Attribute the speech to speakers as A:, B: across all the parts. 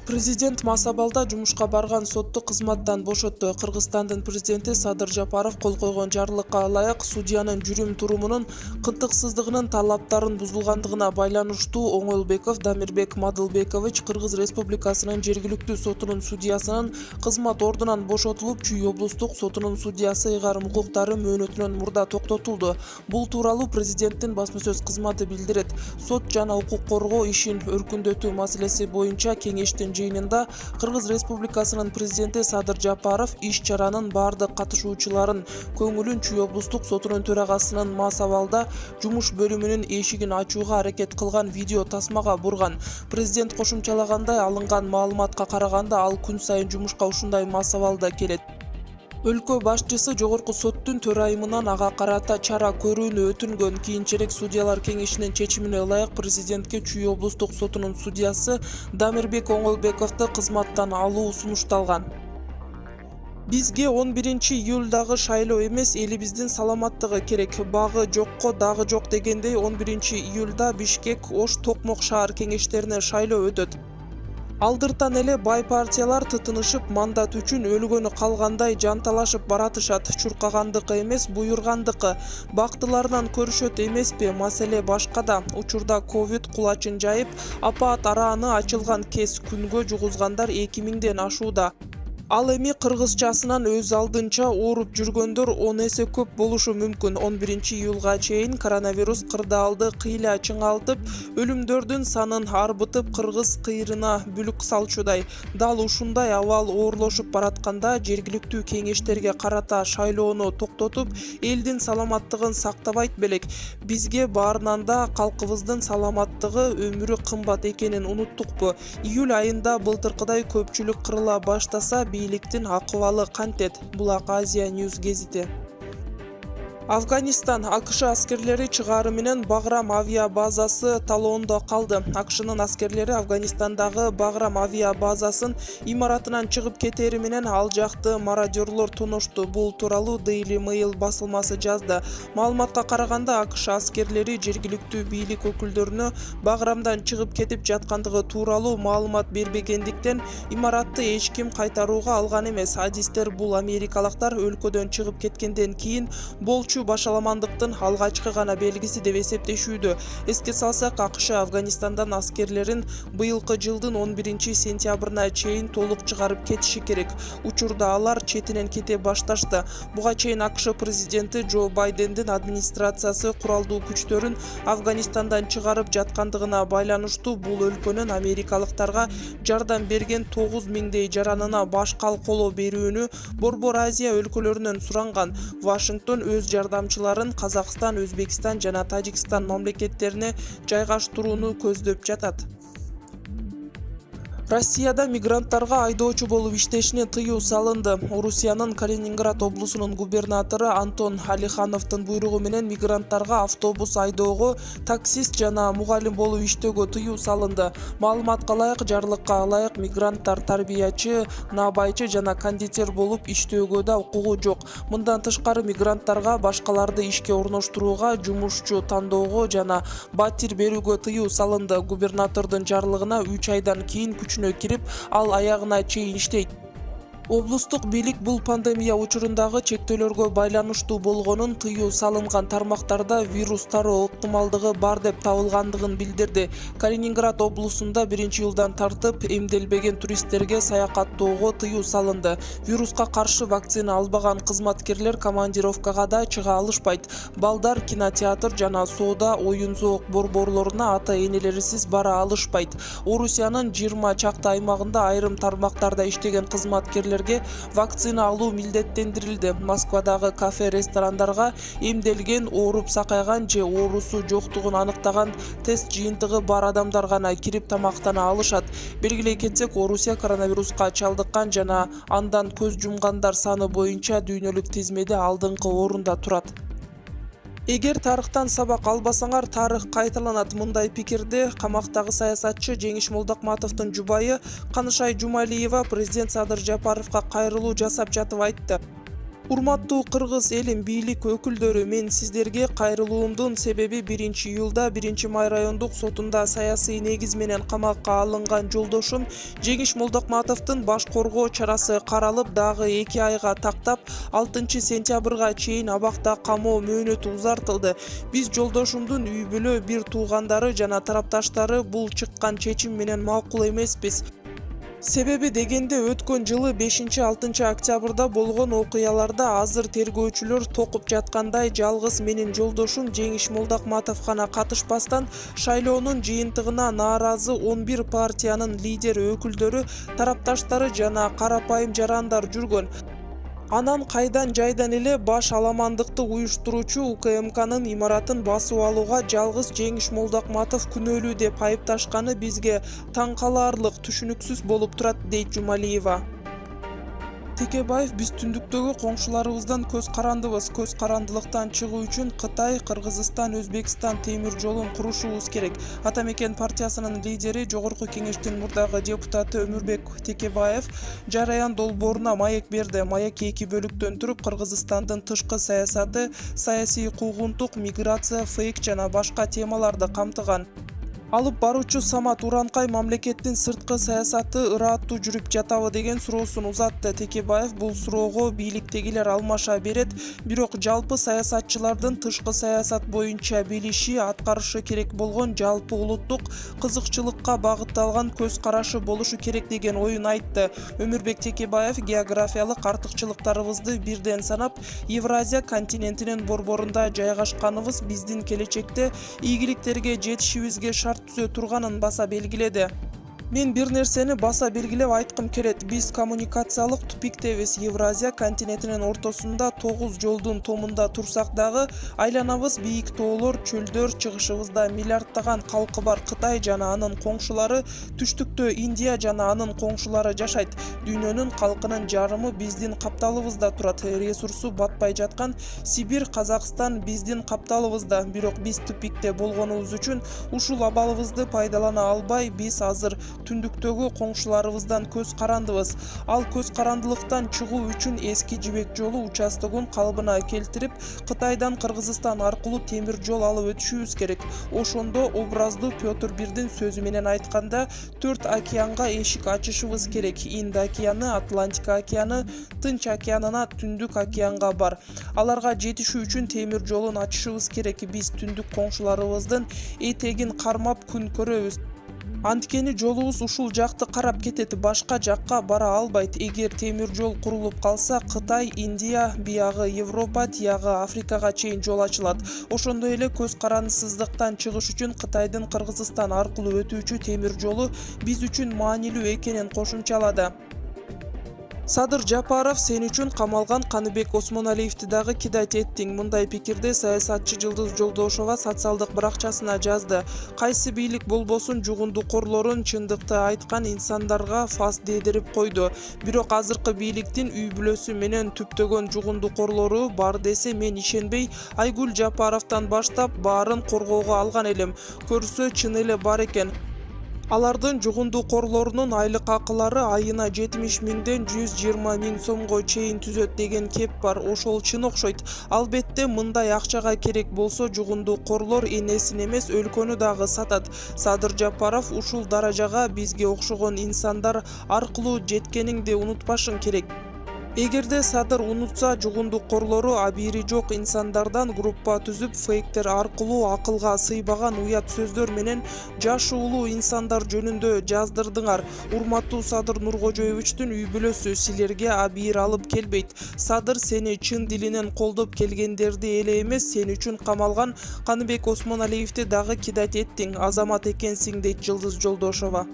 A: Президент Масабалда жумушка барган сотты кызматтан бошотту. Кыргызстандын президенти Садыр Жапаров кол койгон жарлыкка ылайык судьянын жүрүм-турумунун кынтыксыздыгынын талаптарын бузулгандыгына байланыштуу Оңолбеков Дамирбек Мадылбекович Кыргыз Республикасынын жергиликтүү сотунун судьясынын кызмат ордунан бошотулуп, Чүй облустук сотунун судьясы ыйгарым укуктары мөөнөтүнөн мурда токтотулду. Бул тууралуу президенттин басма сөз кызматы билдирет. Сот жана укук коргоо ишин өркүндөтүү маселеси боюнча кеңештин жыйынында Кыргыз Республикасынын президенти Садыр Жапаров иш-чаранын бардык катышуучуларын көңүлүн Чүй облустук сотунун төрагасынын Масабалда жумуш бөлүмүнүн эшигин ачууга аракет кылган видео тасмага бурган. Президент кошумчалагандай, алынган маалыматка караганда ал күн сайын жумушка ушундай Масабалда келет. Өлкө башчысы жогорку соттун төрайымынан ага карата чара көрүүнү өтүнгөн. Кийинчерээк судьялар кеңешинин чечимине ылайык президентке Чүй облустук сотунун судьясы Дамирбек Оңолбековду кызматтан алуу сунушталган. Бизге 11-июлдагы шайлоо эмес, элибиздин саламаттыгы керек. Багы жокко дагы жок дегендей 11-июлда Бишкек, Ош, Токмок шаар кеңештерине шайлоо өтөт. Алдыртан эле бай партиялар тытынышып, мандат үчүн өлгөнү калгандай жанталашып баратышат. Чуркагандыкы эмес, буйргандыкы. Бактыларынан көрүшөт эмеспи? Маселе башкада. Учурда ковид кулачын жайып, апаат арааны ачылган кез, күнгө жугузгандар 2000ден ашууда. Ал эми кыргызчасынан өз алдынча ооруп жүргөндөр 10 эсе көп болушу мүмкүн. 11-июлга чейин коронавирус кырдаалды кыйла чыңалтып, өлүмдөрдүн санын арбытып, кыргыз кыйрына бүлүк салчудай. Дал ушундай абал оорлошуп баратканда жергиликтүү кеңештерге карата шайлоону токтотуп, элдин саламаттыгын сактабайт белек. Бизге баарынан да калкыбыздын саламаттыгы, өмүрү кымбат экенин унуттукпу? Июль айында былтыркыдай көпчүлүк кырыла баштаса, бийликтин акыбалы кантет? Булак Азия Ньюс гезити. Афганистан АКШ аскерлери чыгаары менен Баграм авиа базасы талоондо калды. АКШнын аскерлери Афганистандагы Баграм авиа базасын имаратынан чыгып кетери менен ал жакты мародёрлор тоношту. Бул тууралуу Daily Mail басылмасы жазды. Маалыматка караганда, АКШ аскерлери жергиликтүү бийлик өкүлдөрүнө Баграмдан чыгып кетип жаткандыгы тууралуу маалымат бербегендиктен имаратты эч ким кайтарууга алган эмес. Адистер бул америкалыктар өлкөдөн чыгып кеткенден кийин болчу башаламандыктын алгачкы гана белгиси деп эсептешүүдө. Эске салсак, АКШ Афганистандан аскерлерин быйылкы жылдын 11-сентябрына чейин толук чыгарып кетиши керек. Учурда алар четинен кете башташты. Буга чейин АКШ президенти Джо Байдендин администрациясы куралдуу күчтөрүн Афганистандан чыгарып жаткандыгына байланыштуу бул өлкөнүн америкалыктарга жардам берген 9000дей жаранына баш калколоо берүүнү Борбор Азия өлкөлөрүнөн суранган. Вашингтон өз жардамчыларын Казакстан, Өзбекстан жана Тажикстан мамлекеттерине жайгаштырууну көздөп жатат. Россияда мигранттарга айдоочу болуп иштешине тыюу салынды. Орусиянын Калининград облусунун губернатору Антон Алихановдун буйругу менен мигранттарга автобус айдоого, таксист жана мугалим болуп иштөөгө тыюу салынды. Маалыматка ылайык, жарлыкка ылайык мигранттар тарбиячы, набайчы жана кондитер болуп иштөөгө да укугу жок. Мындан тышкары мигранттарга башкаларды ишке орноштурууга, жумушчу тандоого жана батир берүүгө тыюу салынды. Губернатордун жарлыгына 3 айдан кийин кирип, ал аягына чейин иштейт. Облустук бийлик бул пандемия учурундагы чектөөлөргө байланыштуу болгонун, тыюу салынган тармактарда вирус тароо ыктымалдыгы бар деп табылгандыгын билдирди. Калининград облусунда 1-июлдан тартып эмделбеген туристтерге саякаттоого тыюу салынды. Вируска каршы вакцина албаган кызматкерлер командировкага да чыга алышпайт. Балдар кинотеатр жана соода, оюн-зоок борборлоруна ата-энелерисиз бара алышпайт. Орусиянын 20 чакты аймагында айрым тармактарда иштеген кызматкерлер вакцина алуу милдеттендирилди. Москвадагы кафе, ресторандарга эмделген, ооруп сакайган же оорусу жоктугун аныктаган тест жыйынтыгы бар адамдар гана кирип тамактана алышат. Белгилей кетсек, Орусия коронавируска чалдыккан жана андан көз жумгандар саны боюнча дүйнөлүк тизмеде алдыңкы орунда турат. Эгер тарыхтан сабак албасаңар, тарых кайталанат. Мындай пикирди камактагы саясатчы Жеңиш Молдокматовдун жубайы Канышай Жумалиева президент Садыр Жапаровго кайрылуу жасап жатып айтты. Урматтуу кыргыз элим бийлик өкүлдөрү, мен сиздерге кайрылуумдун себеби 1-июлда 1-Май райондук сотунда саясий негиз менен камакка алынган жолдошум Жеңиш Молдокматовдун баш коргоо чарасы каралып, дагы 2 айга тактап 6-сентябрга чейин абакта камоо мөөнөтү узартылды. Биз жолдошумдун үй бүлө, бир туугандары жана тарапташтары бул чыккан чечим менен макул эмеспиз. Себеби дегенде өткөн жылы 5-6 октябрда болгон окуяларда азыр тергөөчүлөр токуп жаткандай жалгыз менин жолдошум Жеңиш Молдокматов гана катышпастан шайлоонун жыйынтыгына нааразы 11 партиянын лидер өкүлдөрү, тарапташтары жана карапайым жарандар жүргөн. Анан кайдан жайдан эле баш аламандыкты уюштуруучу УКМКнын имаратын басып алууга жалгыз Жеңиш Молдокматов күнөөлүү деп айыпташканы бизге таң калаарлык, түшүнүксүз болуп турат, дейт Жумалиева. Текебаев: биз түндүктөгү коңшуларыбыздан көз карандыбыз. Көз карандылыктан чыгуу үчүн Кытай, Кыргызстан, Өзбекстан темир жолун курушубуз керек. Ата мекен партиясынын лидери, Жогорку Кеңештин мурдагы депутаты Өмүрбек Текебаев жараян долбооруна маек берди. Маек 2 бөлүктөн туруп, Кыргызстандын тышкы саясаты, саясий куугунтук, миграция, фейк жана башка темаларды камтыган. Алып баруучу Самат Уранкай мамлекеттин сырткы саясаты ырааттуу жүрүп жатабы деген суроосун узатты. Текебаев бул суроого бийликтегилер алмаша берет, бирок жалпы саясатчылардын тышкы саясат боюнча билиши, аткарышы керек болгон жалпы улуттук кызыкчылыкка багытталган көз карашы болушу керек деген оюн айтты. Өмүрбек Текебаев географиялык артыкчылыктарыбызды бирден санап, Евразия континентинин борборунда жайгашканыбыз биздин келечекте ийгиликтерге жетишибизге шарт түзө турганын баса белгиледи. Мен бир нерсени баса белгилеп айткым келет. Биз коммуникациялык тупиктебиз. Евразия континентинин ортосунда 9 жолдун томунда турсак дагы айланабыз бийик тоолор, чөлдөр, чыгышыбызда миллиарддаган калкы бар Кытай жана анын коңшулары, түштүктө Индия жана анын коңшулары жашайт. Дүйнөнүн калкынын жарымы биздин капталыбызда турат. Ресурсу батпай жаткан Сибирь, Казакстан биздин капталыбызда. Бирок биз тупикте болгонубуз үчүн ушул абалыбызды пайдалана албай, биз азыр түндүктөгү коңшуларыбыздан көз карандыбыз. Ал көз карандылыктан чыгуу үчүн эски жибек жолу участогун калыбына келтирип, Кытайдан Кыргызстан аркылуу темир жол алып өтүшүбүз керек. Ошондо образдуу Петр Бирдин сөзү менен айтканда, 4 океанга эшик ачышыбыз керек. Инд океаны, Атлантика океаны, Тынч океанына, Түндүк океанга бар. Аларга жетишүү үчүн темир жолун ачышыбыз керек. Биз түндүк коңшуларыбыздын этегин кармап күн көрөбүз. Анткени жолубуз ушул жакты карап кетет, башка жакка бара албайт. Эгер темир жол курулуп калса, Кытай, Индия, биягы Европа, тиягы Африкага чейин жол ачылат. Ошондой эле көз карандысыздыктан чыгыш үчүн Кытайдын Кыргызстан аркылуу өтүүчү темир жолу биз үчүн маанилүү экенин кошумчалады. Садыр Жапаров: сен үчүн камалган Каныбек Осмоналиевди дагы кидать эттиң. Мындай пикирди саясатчы Жылдыз Жолдошова социалдык баракчасына жазды. Кайсы бийлик болбосун жугундукорлорун чындыкты айткан инсандарга фас дедирип койду. Бирок азыркы бийликтин үй бүлөсү менен түптөгөн жугундукорлору бар десе мен ишенбей, Айгүл Жапаровдон баштап баарын коргоого алган элем. Көрсө чын эле бар экен. Алардын жугундукорлорунун айлык акылары айына 70 миңден 120 миң сомго чейин түзөт деген кеп бар. Ошол чын окшойт. Албетте мындай акчага керек болсо жугундукорлор энесин эмес, өлкөнү дагы сатат. Садыр Жапаров: ушул даражага бизге окшогон инсандар аркылуу жеткениңди унутпашың керек. Эгерде Садыр унутса, жугундукорлору абийири жок инсандардан группа түзүп, фейктер аркылуу акылга сыйбаган уят сөздөр менен жаш улуу инсандар жөнүндө жаздырдыңар. Урматтуу Садыр Нуркожоевичтин үй бүлөсү силерге абийир алып келбейт. Садыр сени чын дилинен колдоп келгендерди эле эмес, сен үчүн камалган Каныбек Осмоналиевди дагы кидать эттиң. Азамат экенсиң, дейт Жылдыз Жолдошова.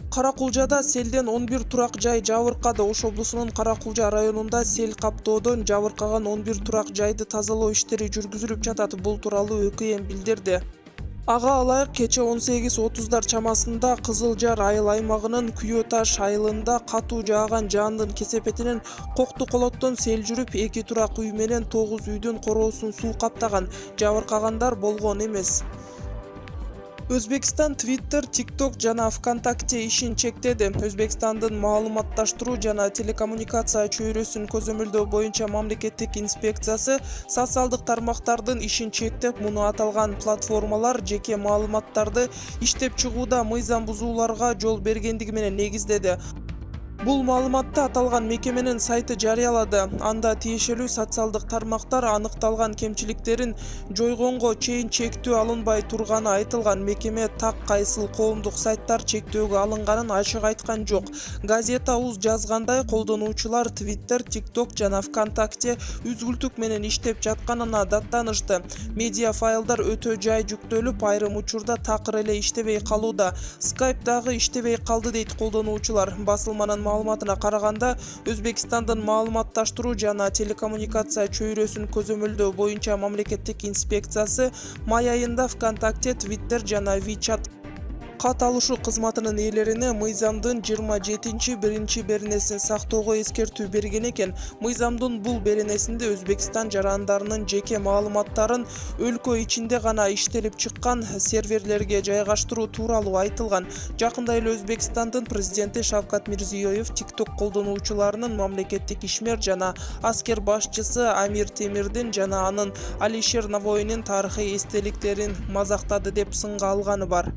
A: Каракулжада селден 11 турак жай жабыркады. Ош облусунун Каракулжа районунда сел каптоодон жабыркаган 11 турак жайды тазалоо иштери жүргүзүлүп жатат. Бул тууралуу ÖKM билдирди. Ага алайык, кече 18:30 чамасында Кызыл Жар айыл аймагынын Күйө Таш айылында катуу жааган жаандын кесепетинен Коктуколоттон сел жүрүп, 2 турак үй менен 9 үйдүн короосун суу каптаган. Жабыркагандар болгон эмес. Өзбекстан Twitter, TikTok жана ВКонтакте ишин чектеди. Өзбекстандын маалыматташтыруу жана телекоммуникация чөйрөсүн көзөмөлдөө боюнча мамлекеттик инспекциясы социалдык тармактардын ишин чектеп, муну аталган платформалар жеке маалыматтарды иштеп чыгууда мыйзам бузууларга жол бергендиги менен негиздеди. Бул маалыматты аталган мекеменин сайты жарыялады. Анда тиешелүү социалдык тармактар аныкталган кемчиликтерин жойгонго чейин чектөө алынбай турганы айтылган. Мекеме так кайсыл коомдук сайттар чектөөгө алынганын ачык айткан жок. Газета.uz жазгандай, колдонуучулар Twitter, TikTok жана ВКонтакте үзгүлтүк менен иштеп жатканына даттанышты. Медиа файлдар өтө жай жүктөлүп, айрым учурда такыр эле иштебей калууда. Skype дагы иштебей калды дейт колдонуучулар. Басылманын маалыматына караганда, Өзбекстандын маалыматташтыруу жана телекоммуникация чөйрөсүн көзөмөлдөө боюнча мамлекеттик инспекциясы май айында ВКонтакте, Twitter жана WeChat кат алышуу кызматынын ээлерине мыйзамдын 27-1 беренесин сактоого эскертүү берген экен. Мыйзамдын бул беренесинде Өзбекстан жарандарынын жеке маалыматтарын өлкө ичинде гана иштелип чыккан серверлерге жайгаштыруу тууралуу айтылган. Жакында эле Өзбекстандын президенти Шавкат Мирзиёев TikTok колдонуучуларынын мамлекеттик ишмер жана аскер башчысы Амир Темирдин жана анын Алишер Навоинин тарыхый эстеликтерин мазактады деп сынга алганы бар.